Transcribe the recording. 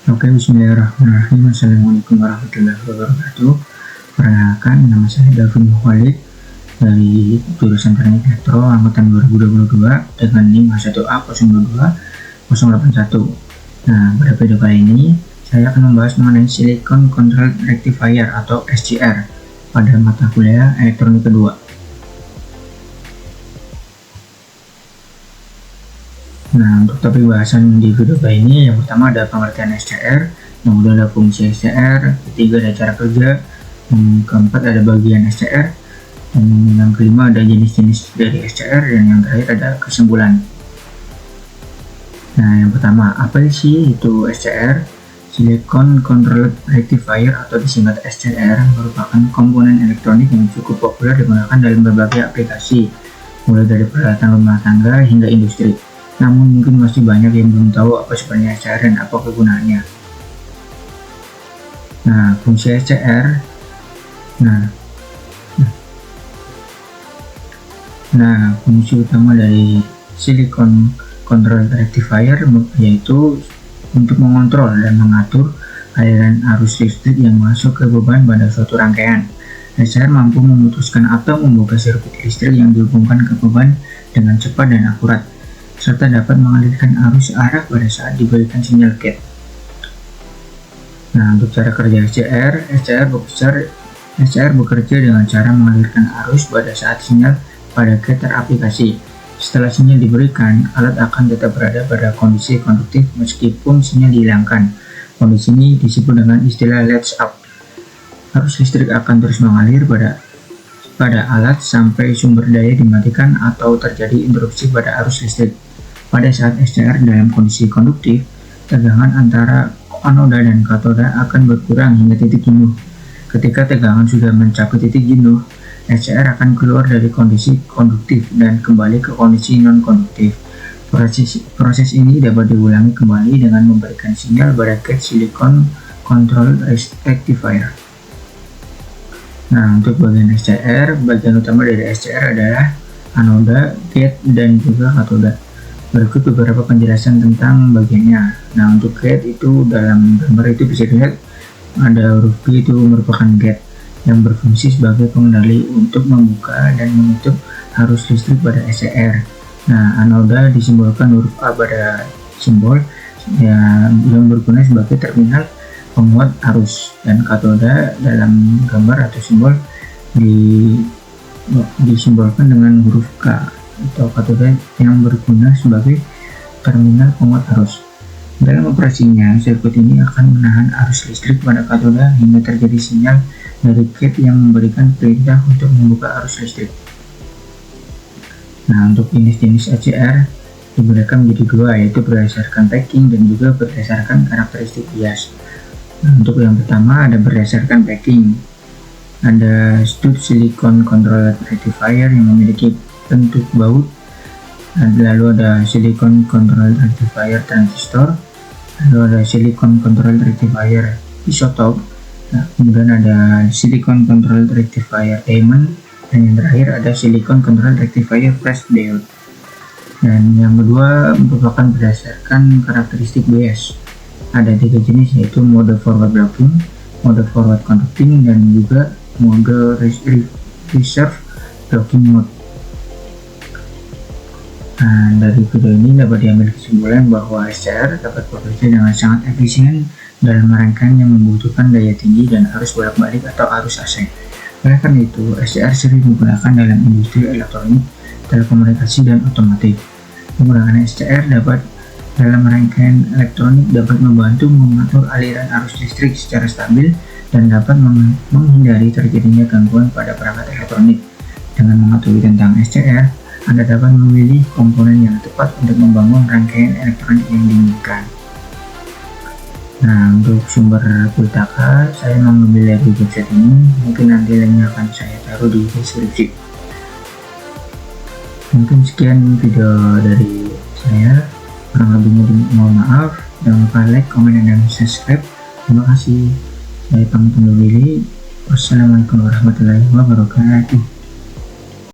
Oke, bismillahirrahmanirrahim. Assalamualaikum warahmatullahi wabarakatuh. Perkenalkan, nama saya Davin Khalid dari jurusan Teknik Elektro angkatan 2022 dengan NIM H1A022-081. Nah, pada video kali ini saya akan membahas mengenai Silicon Control Rectifier atau SCR pada mata kuliah Elektronik kedua. Nah, untuk topik bahasan di video kali ini, yang pertama ada pengertian SCR, yang kedua ada fungsi SCR, ketiga ada cara kerja, yang keempat ada bagian SCR, dan yang kelima ada jenis-jenis dari SCR, dan yang terakhir ada kesimpulan. Nah, yang pertama, apa sih itu SCR? Silicon Control Rectifier atau disingkat SCR merupakan komponen elektronik yang cukup populer digunakan dalam berbagai aplikasi, mulai dari peralatan rumah tangga hingga industri. Namun mungkin masih banyak yang belum tahu apa sebenarnya SCR dan apa kegunaannya. Nah, fungsi SCR. Nah, fungsi utama dari Silicon Control Rectifier yaitu untuk mengontrol dan mengatur aliran arus listrik yang masuk ke beban pada suatu rangkaian. SCR mampu memutuskan atau membuka sirkuit listrik yang dihubungkan ke beban dengan cepat dan akurat, serta dapat mengalirkan arus arah pada saat diberikan sinyal gate. Nah, untuk cara kerja SCR bekerja dengan cara mengalirkan arus pada saat sinyal pada gate teraplikasi. Setelah sinyal diberikan, alat akan tetap berada pada kondisi konduktif meskipun sinyal dihilangkan. Kondisi ini disebut dengan istilah latch up. Arus listrik akan terus mengalir pada alat sampai sumber daya dimatikan atau terjadi interupsi pada arus listrik. Pada saat SCR dalam kondisi konduktif, tegangan antara anoda dan katoda akan berkurang hingga titik jenuh. Ketika tegangan sudah mencapai titik jenuh, SCR akan keluar dari kondisi konduktif dan kembali ke kondisi non-konduktif. Proses ini dapat diulangi kembali dengan memberikan sinyal pada gate Silicon Control Rectifier. Nah, untuk bagian SCR, bagian utama dari SCR adalah anoda, gate, dan juga katoda. Berikut beberapa penjelasan tentang bagiannya. Nah, untuk gate itu dalam gambar itu bisa dilihat ada huruf G, itu merupakan gate yang berfungsi sebagai pengendali untuk membuka dan menutup arus listrik pada SCR. Nah, anoda disimbolkan huruf A pada simbol yang berguna sebagai terminal penguat arus, dan katoda dalam gambar atau simbol disimbolkan dengan huruf K atau katoda yang berguna sebagai terminal penguat arus. Dalam operasinya, sirkuit ini akan menahan arus listrik pada katoda hingga terjadi sinyal dari gate yang memberikan perintah untuk membuka arus listrik. Nah, untuk jenis-jenis SCR dibedakan menjadi dua, yaitu berdasarkan packing dan juga berdasarkan karakteristik bias. Nah, untuk yang pertama ada berdasarkan packing. Ada stud Silicon Control Rectifier yang memiliki bentuk baut, lalu ada Silicon Control Rectifier transistor, lalu ada Silicon Control Rectifier isotop, nah, kemudian ada Silicon Control Rectifier diamond, dan yang terakhir ada Silicon Control Rectifier flash diode. Dan yang kedua merupakan berdasarkan karakteristik bias. Ada 3 jenis, yaitu mode forward blocking, mode forward conducting, dan juga mode reserve blocking mode. Nah, dari video ini dapat diambil kesimpulan bahwa SCR dapat bekerja dengan sangat efisien dalam rangkaian yang membutuhkan daya tinggi dan arus bolak-balik atau arus AC. Oleh karena itu, SCR sering digunakan dalam industri elektronik, telekomunikasi, dan otomotif. Penggunaan SCR dalam rangkaian elektronik dapat membantu mengatur aliran arus listrik secara stabil dan dapat menghindari terjadinya gangguan pada perangkat elektronik. Dengan mengetahui tentang SCR, Anda dapat memilih komponen yang tepat untuk membangun rangkaian elektronik yang diinginkan. Nah, untuk sumber pultaka saya mengambil dari website ini, mungkin nanti linknya akan saya taruh di deskripsi. Mungkin sekian video dari saya, kurang lebihnya mohon maaf. Jangan lupa like, komen, dan subscribe. Terima kasih. Saya pamit undur diri. Wassalamualaikum warahmatullahi wabarakatuh.